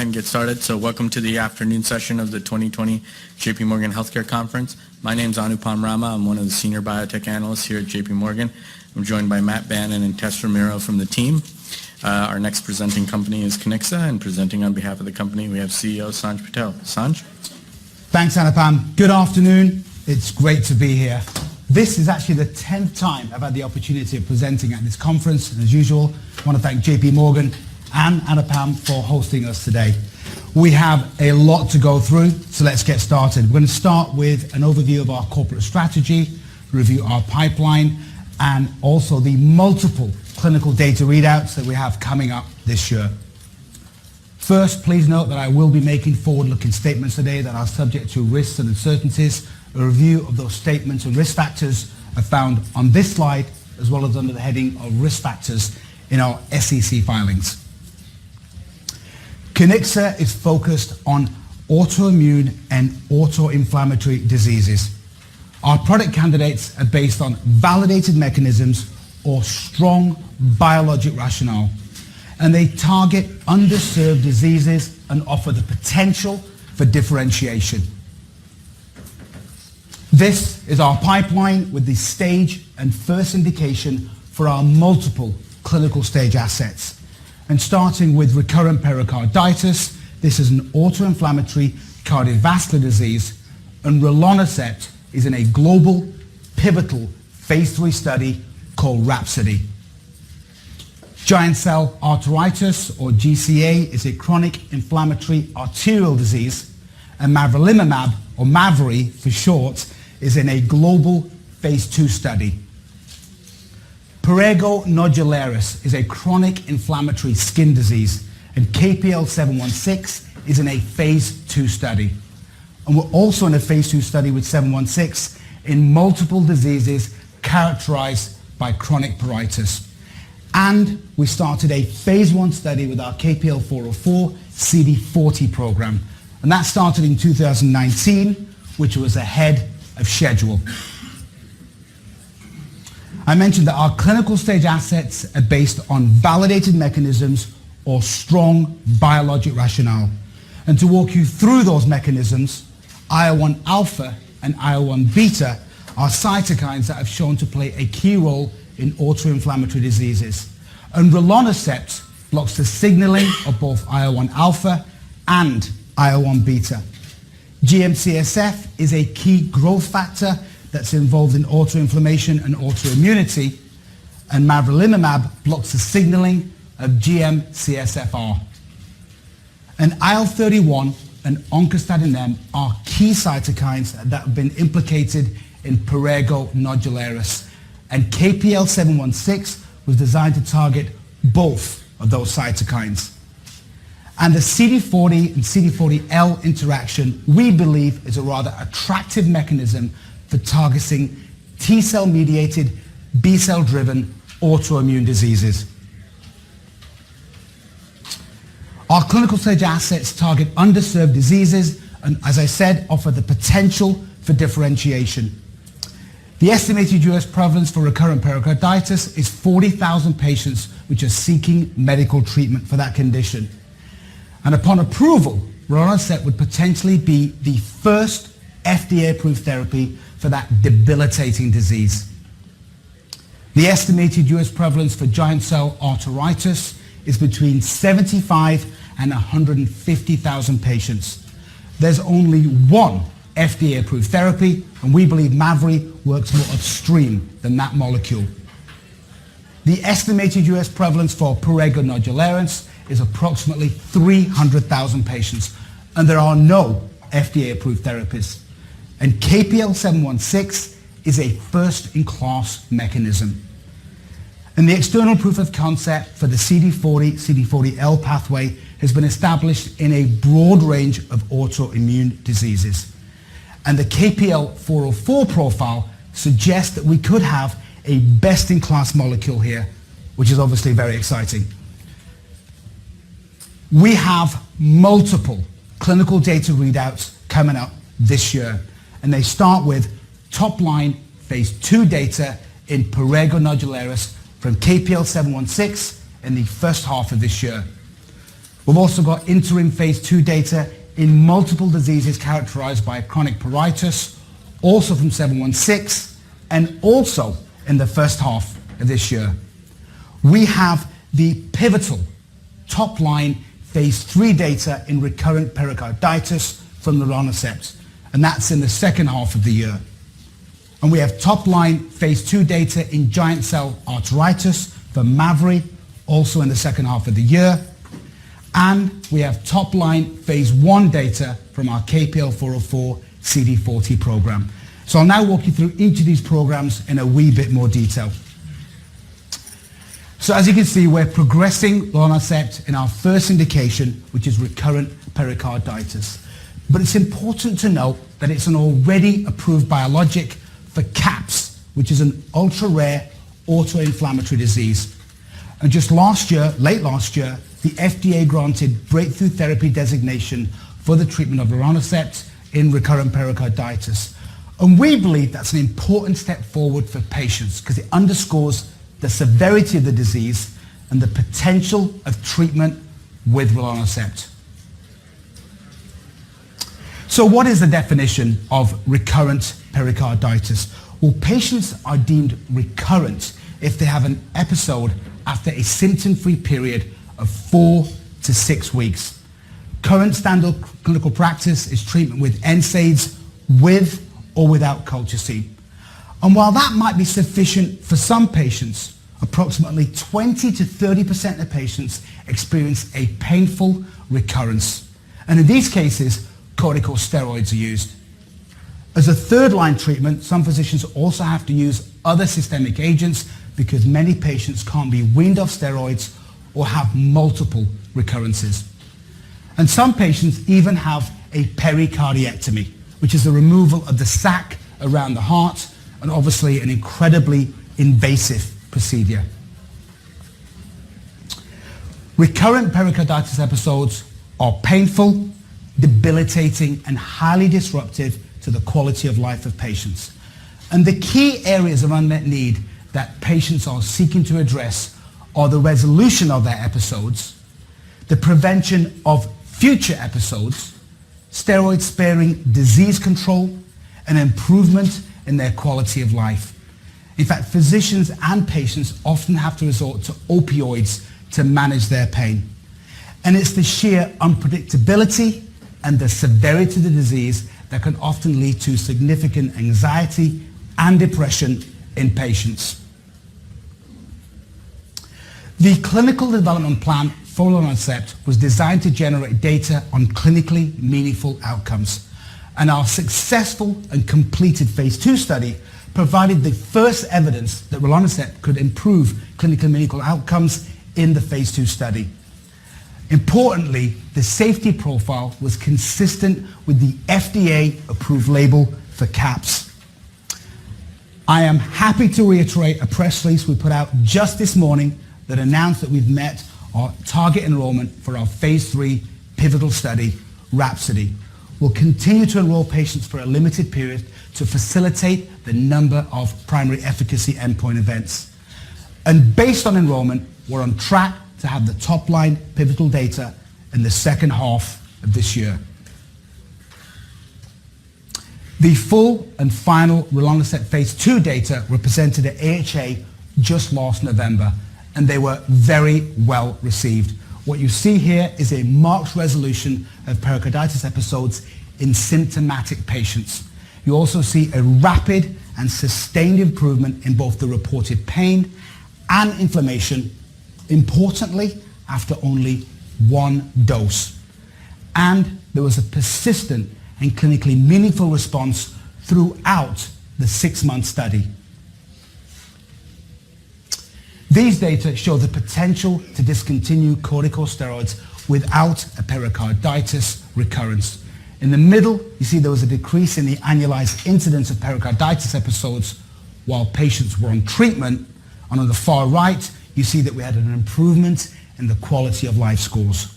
ahead and get started. So welcome to the afternoon session of the 2020 J.P. Morgan Healthcare Conference. My name is Anupam Rama. I'm one of the senior biotech analysts here at J.P. Morgan. I'm joined by Matt Bannon and Tess Ramiro from the team. Our next presenting company is Kiniksa, and presenting on behalf of the company, we have CEO Sanj Patel. Sanj? Thanks, Anupam. Good afternoon. It's great to be here. This is actually the 10th time I've had the opportunity of presenting at this conference, and as usual, I want to thank J.P. Morgan and Anupam for hosting us today. We have a lot to go through, so let's get started. We're going to start with an overview of our corporate strategy, review our pipeline, and also the multiple clinical data readouts that we have coming up this year. First, please note that I will be making forward-looking statements today that are subject to risks and uncertainties. A review of those statements and risk factors are found on this slide, as well as under the heading of risk factors in our SEC filings. Kiniksa is focused on autoimmune and auto-inflammatory diseases. Our product candidates are based on validated mechanisms or strong biologic rationale, and they target underserved diseases and offer the potential for differentiation. This is our pipeline with the stage and first indication for our multiple clinical stage assets. And starting with recurrent pericarditis, this is an autoinflammatory cardiovascular disease, and Rilonaceptin is in a global pivotal phase 3 study called Rhapsody. Giant cell arteritis, or GCA, is a chronic inflammatory arterial disease, and mavrilimumab, or MAVRI for short, is in a global phase 2 study. Prurigo nodularis is a chronic inflammatory skin disease, and KPL-716 is in a phase 2 study. And we're also in a phase 2 study with 716 in multiple diseases characterized by chronic pruritus. And we started a phase 1 study with our KPL-404 CD40 program. And that started in 2019, which was ahead of schedule. I mentioned that our clinical stage assets are based on validated mechanisms or strong biologic rationale. And to walk you through those mechanisms, IL-1 alpha and IL-1 beta are cytokines that have shown to play a key role in autoinflammatory diseases. And Rilonaceptin blocks the signaling of both IL-1 alpha and IL-1 beta. GM-CSF is a key growth factor that's involved in autoinflammation and autoimmunity, and mavrilimumab blocks the signaling of GM-CSFR. And IL-31 and oncostatin M are key cytokines that have been implicated in prurigo nodularis, and KPL-716 was designed to target both of those cytokines. And the CD40 and CD40L interaction, we believe, is a rather attractive mechanism for targeting T-cell mediated, B-cell driven autoimmune diseases. Our clinical stage assets target underserved diseases and, as I said, offer the potential for differentiation. The estimated US prevalence for recurrent pericarditis is 40,000 patients which are seeking medical treatment for that condition. And upon approval, Rilonaceptin would potentially be the first FDA-approved therapy for that debilitating disease. The estimated US prevalence for giant cell arteritis is between 75 and 150,000 patients. There's only one FDA-approved therapy, and we believe MAVRI works more upstream than that molecule. The estimated US prevalence for prurigo nodularis is approximately 300,000 patients, and there are no FDA-approved therapies. And KPL-716 is a first-in-class mechanism. And the external proof of concept for the CD40, CD40L pathway has been established in a broad range of autoimmune diseases. And the KPL-404 profile suggests that we could have a best-in-class molecule here, which is obviously very exciting. We have multiple clinical data readouts coming up this year, and they start with top-line phase 2 data in prurigo nodularis from KPL-716 in the first half of this year. We've also got interim phase 2 data in multiple diseases characterized by chronic pruritus, also from 716, and also in the first half of this year. We have the pivotal top-line phase 3 data in recurrent pericarditis from Rilonaceptin, and that's in the second half of the year. And we have top-line phase 2 data in giant cell arteritis for Mavri, also in the second half of the year. And we have top-line phase 1 data from our KPL-404 CD40 program. So I'll now walk you through each of these programs in a wee bit more detail. So as you can see, we're progressing Rilonaceptin in our first indication, which is recurrent pericarditis. But it's important to note that it's an already approved biologic for CAPS, which is an ultra-rare autoinflammatory disease. And just last year, late last year, the FDA granted breakthrough therapy designation for the treatment of Rilonaceptin in recurrent pericarditis. And we believe that's an important step forward for patients because it underscores the severity of the disease and the potential of treatment with Rilonaceptin. So what is the definition of recurrent pericarditis? Well, patients are deemed recurrent if they have an episode after a symptom-free period of 4 to 6 weeks. Current standard clinical practice is treatment with NSAIDs with or without colchicine. And while that might be sufficient for some patients, approximately 20 to 30% of patients experience a painful recurrence. And in these cases, corticosteroids are used. As a third-line treatment, some physicians also have to use other systemic agents because many patients can't be weaned off steroids or have multiple recurrences. And some patients even have a pericardiectomy, which is the removal of the sac around the heart, and obviously an incredibly invasive procedure. Recurrent pericarditis episodes are painful, debilitating, and highly disruptive to the quality of life of patients. And the key areas of unmet need that patients are seeking to address are the resolution of their episodes, the prevention of future episodes, steroid-sparing disease control, and improvement in their quality of life. In fact, physicians and patients often have to resort to opioids to manage their pain. And it's the sheer unpredictability and the severity of the disease that can often lead to significant anxiety and depression in patients. The clinical development plan for Rilonaceptin was designed to generate data on clinically meaningful outcomes. And our successful and completed phase 2 study provided the first evidence that Rilonaceptin could improve clinically meaningful outcomes in the phase 2 study. Importantly, the safety profile was consistent with the FDA-approved label for CAPS. I am happy to reiterate a press release we put out just this morning that announced that we've met our target enrollment for our phase 3 pivotal study, Rhapsody. We'll continue to enroll patients for a limited period to facilitate the number of primary efficacy endpoint events. And based on enrollment, we're on track to have the top-line pivotal data in the second half of this year. The full and final Rilonaceptin phase 2 data were presented at AHA just last November, and they were very well received. What you see here is a marked resolution of pericarditis episodes in symptomatic patients. You also see a rapid and sustained improvement in both the reported pain and inflammation, importantly, after only one dose. And there was a persistent and clinically meaningful response throughout the 6-month study. These data show the potential to discontinue corticosteroids without a pericarditis recurrence. In the middle, you see there was a decrease in the annualized incidence of pericarditis episodes while patients were on treatment. And on the far right, you see that we had an improvement in the quality of life scores.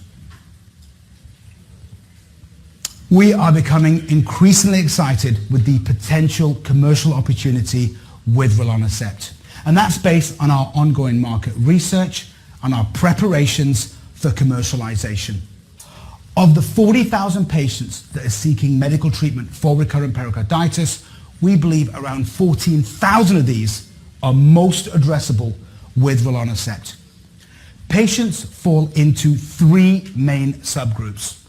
We are becoming increasingly excited with the potential commercial opportunity with Rilonaceptin. And that's based on our ongoing market research and our preparations for commercialization. Of the 40,000 patients that are seeking medical treatment for recurrent pericarditis, we believe around 14,000 of these are most addressable with Rilonacept. Patients fall into three main subgroups: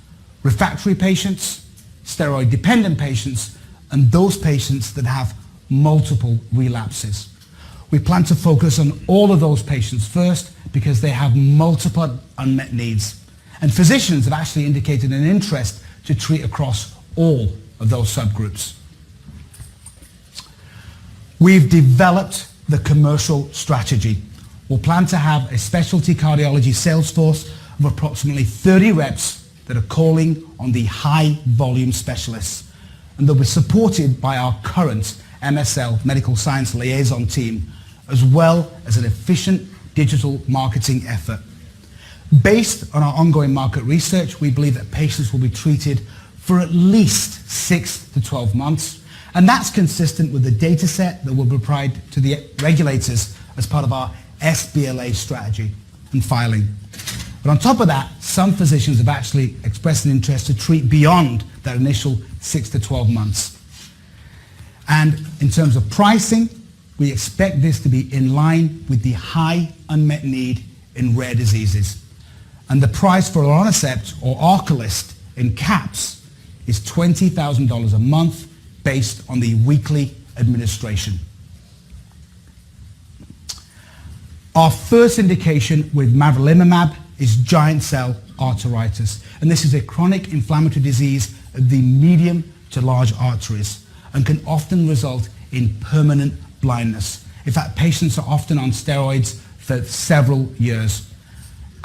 refractory patients, steroid-dependent patients, and those patients that have multiple relapses. We plan to focus on all of those patients first because they have multiple unmet needs. And physicians have actually indicated an interest to treat across all of those subgroups. We've developed the commercial strategy. We'll plan to have a specialty cardiology sales force of approximately 30 reps that are calling on the high volume specialists. And they'll be supported by our current MSL, Medical Science Liaison team, as well as an efficient digital marketing effort. Based on our ongoing market research, we believe that patients will be treated for at least 6 to 12 months, and that's consistent with the data set that will be provided to the regulators as part of our sBLA strategy and filing. But on top of that, some physicians have actually expressed an interest to treat beyond that initial 6 to 12 months. And in terms of pricing, we expect this to be in line with the high unmet need in rare diseases. And the price for Rilonacept or Arcalyst in caps is $20,000 a month based on the weekly administration. Our first indication with mavrilimumab is giant cell arteritis. And this is a chronic inflammatory disease of the medium to large arteries and can often result in permanent blindness. In fact, patients are often on steroids for several years.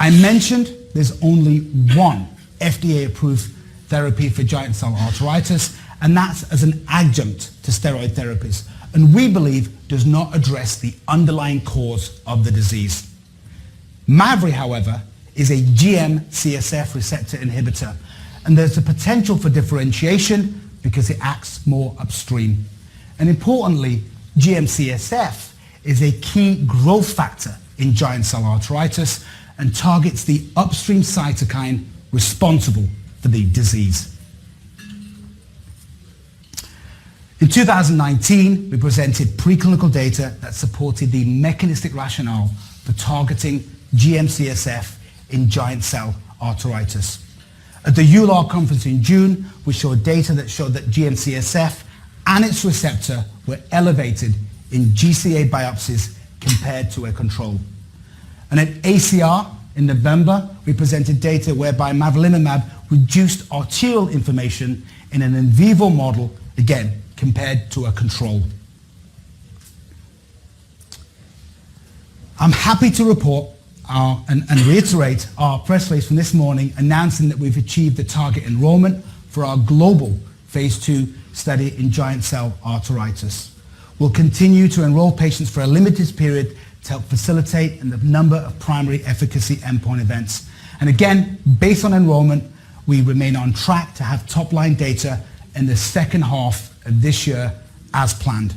I mentioned there's only one FDA-approved therapy for giant cell arteritis, and that's as an adjunct to steroid therapies, and we believe does not address the underlying cause of the disease. Mavri, however, is a GM-CSF receptor inhibitor, and there's a potential for differentiation because it acts more upstream. And importantly, GM-CSF is a key growth factor in giant cell arteritis and targets the upstream cytokine responsible for the disease. In 2019, we presented preclinical data that supported the mechanistic rationale for targeting GM-CSF in giant cell arteritis. At the EULAR conference in June, we showed data that showed that GM-CSF and its receptor were elevated in GCA biopsies compared to a control. And at ACR in November, we presented data whereby mavrilimumab reduced arterial inflammation in an in vivo model, again, compared to a control. I'm happy to report and reiterate our press release from this morning announcing that we've achieved the target enrollment for our global phase 2 study in giant cell arteritis. We'll continue to enroll patients for a limited period to help facilitate the number of primary efficacy endpoint events. And again, based on enrollment, we remain on track to have top-line data in the second half of this year as planned.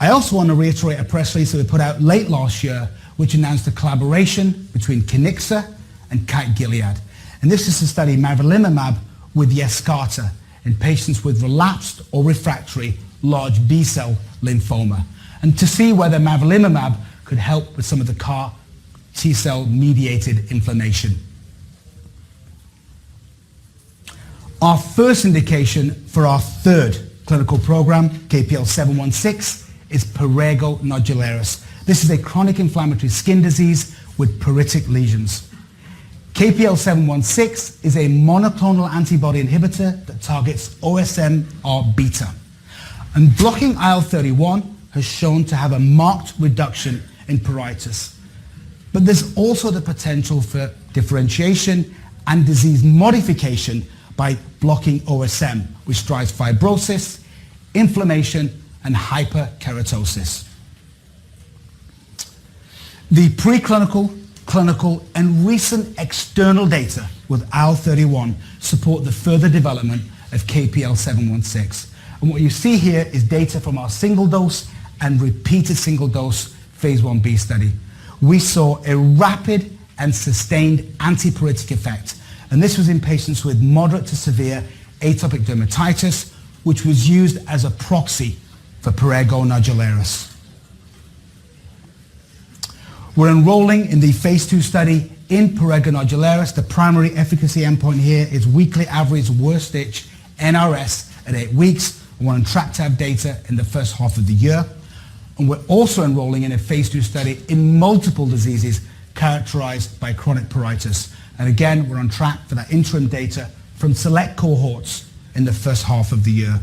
I also want to reiterate a press release that we put out late last year, which announced a collaboration between Kiniksa and Kite Gilead. And this is to study mavrilimumab with Yescarta in patients with relapsed or refractory large B-cell lymphoma, and to see whether mavrilimumab could help with some of the CAR T-cell mediated inflammation. Our first indication for our third clinical program, KPL-716, is prurigo nodularis. This is a chronic inflammatory skin disease with pruritic lesions. KPL-716 is a monoclonal antibody inhibitor that targets OSM-R beta. And blocking IL-31 has shown to have a marked reduction in pruritus. But there's also the potential for differentiation and disease modification by blocking OSM, which drives fibrosis, inflammation, and hyperkeratosis. The preclinical, clinical, and recent external data with IL-31 support the further development of KPL-716. And what you see here is data from our single dose and repeated single dose phase 1b study. We saw a rapid and sustained antipyretic effect. And this was in patients with moderate to severe atopic dermatitis, which was used as a proxy for prurigo nodularis. We're enrolling in the phase 2 study in prurigo nodularis. The primary efficacy endpoint here is weekly average worst itch NRS at 8 weeks. We're on track to have data in the first half of the year. And we're also enrolling in a phase 2 study in multiple diseases characterized by chronic pruritus. And again, we're on track for that interim data from select cohorts in the first half of the year.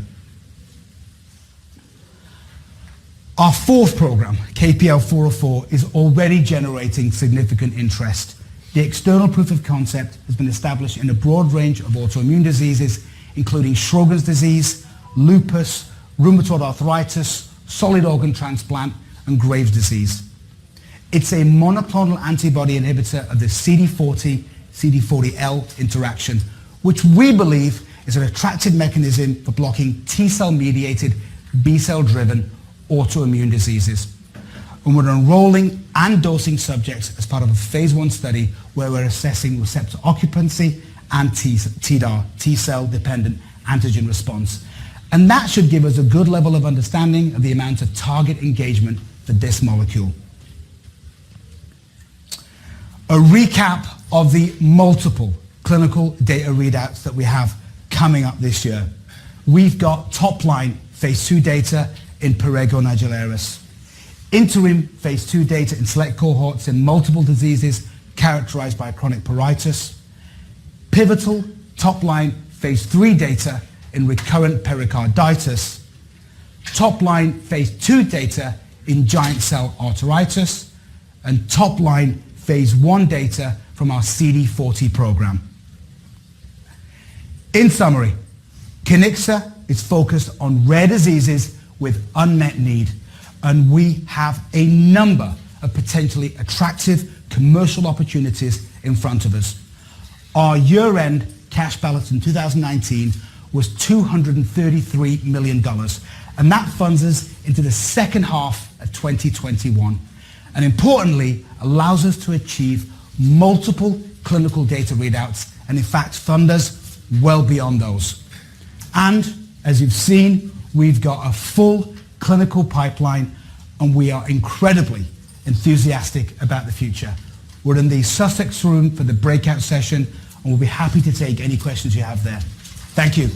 Our fourth program, KPL-404, is already generating significant interest. The external proof of concept has been established in a broad range of autoimmune diseases, including Sjogren's disease, lupus, rheumatoid arthritis, solid organ transplant, and Graves' disease. It's a monoclonal antibody inhibitor of the CD40-CD40L interaction, which we believe is an attractive mechanism for blocking T-cell mediated, B-cell driven autoimmune diseases. And we're enrolling and dosing subjects as part of a phase 1 study where we're assessing receptor occupancy and TDAR, T-cell dependent antigen response. And that should give us a good level of understanding of the amount of target engagement for this molecule. A recap of the multiple clinical data readouts that we have coming up this year. We've got top-line phase 2 data in prurigo nodularis, interim phase 2 data in select cohorts in multiple diseases characterized by chronic pruritus, pivotal top-line phase 3 data in recurrent pericarditis, top-line phase 2 data in giant cell arteritis, and top-line phase 1 data from our CD40 program. In summary, Kiniksa is focused on rare diseases with unmet need, and we have a number of potentially attractive commercial opportunities in front of us. Our year-end cash balance in 2019 was $233 million, and that funds us into the second half of 2021, and importantly, allows us to achieve multiple clinical data readouts, and in fact, fund us well beyond those. And as you've seen, we've got a full clinical pipeline, and we are incredibly enthusiastic about the future. We're in the Sussex room for the breakout session, and we'll be happy to take any questions you have there. Thank you.